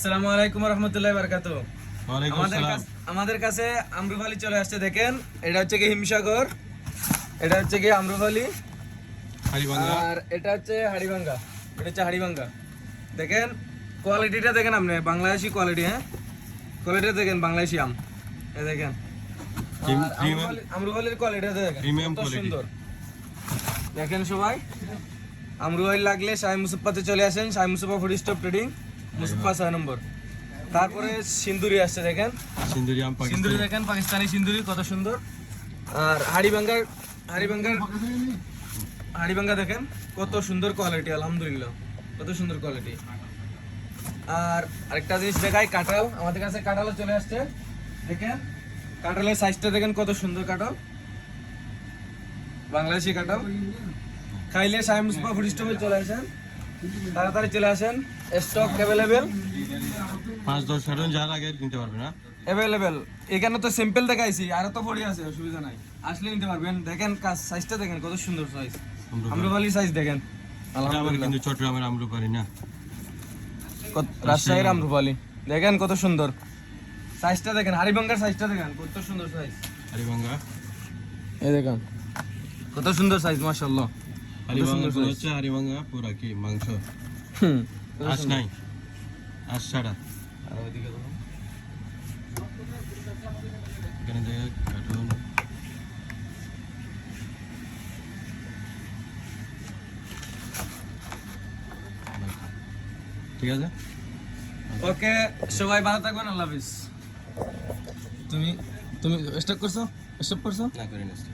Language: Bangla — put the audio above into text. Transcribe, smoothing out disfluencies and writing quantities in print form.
আসসালামু আলাইকুম রহমতুল্লাহি বারাকাতুহু। ওয়ালাইকুম আসসালাম। আমাদের কাছে আম্রপালি চলে আসছে। দেখেন, এটা হচ্ছে কি হিমসাগর, এটা হচ্ছে কি আম্রপালি, হাড়িভাঙ্গা আর এটা হচ্ছে হাড়িভাঙ্গা। এটা হচ্ছে হাড়িভাঙ্গা। দেখেন কোয়ালিটিটা দেখেন, আপনি বাংলাদেশি কোয়ালিটি। হ্যাঁ, কোয়ালিটিটা দেখেন, বাংলাদেশি আম। এই দেখেন আম্রপালির কোয়ালিটিটা দেখেন, প্রিমিয়াম কত কোয়ালিটি। সুন্দর। দেখেন সবাই, আম্রপালি লাগলে শাহি মুসুফাতে চলে আসেন। শাহি মুসুফা ফুড স্টপ ট্রেডিং, মুসুফা 6 নম্বর। তারপরে সিন্দুরি আসছে, দেখেন সিন্দুরি আম সিন্দুরি, পাকিস্তানি। দেখেন পাকিস্তানি সিন্দুরি কত সুন্দর। আর হাড়িভাঙ্গা দেখেন কত সুন্দর কোয়ালিটি, আলহামদুলিল্লাহ কত সুন্দর কোয়ালিটি। আর আরেকটা জিনিস দেখাই, কাঁঠাল। আমাদের কাছে কাঁঠালও চলে আসছে। দেখেন কাঁঠালের সাইজটা দেখেন কত সুন্দর কাঁঠাল, বাংলাদেশি কাঁঠাল। খাইলে শাহি মুসুফা ফুড স্টপে চলে আসেন, তাড়াতাড়ি চলে আসেন, স্টক অ্যাভেলেবেল। 5-10 কার্টন যার আগে নিতে পারবে না। অ্যাভেলেবেল। এখানে তো সিম্পল দেখাইছি, আরো তো পড়ে আছে, অসুবিধা নাই, আসলে নিতে পারবেন। দেখেন কাজ, সাইজটা দেখেন কত সুন্দর সাইজ, আম্রপালি সাইজ দেখেন। এটা আবার আলহামদুলিল্লাহ, কিন্তু চট্টগ্রামের আম্রপালি না, রাজশাহীর আম্রপালি দেখেন কত সুন্দর সাইজটা দেখেন। হাড়িভাঙ্গার সাইজটা দেখেন কত সুন্দর সাইজ, হাড়িভাঙ্গা। এই দেখেন কত সুন্দর সাইজ, মাশাআল্লাহ। হাড়িভাঙ্গা হচ্ছে হাড়িভাঙ্গা পুরা কি মাংস, আঁশ নাই, আঁশ ছাড়া। আর ওইদিকে দেখুন। এখানে দেখে কার্টন ঠিক আছে। ওকে, সবাই ভালো থাকবেন, আল্লাহ হাফিজ। তুমি তুমি স্টপ করছো, স্টপ করছো। না করে নিচ্ছি।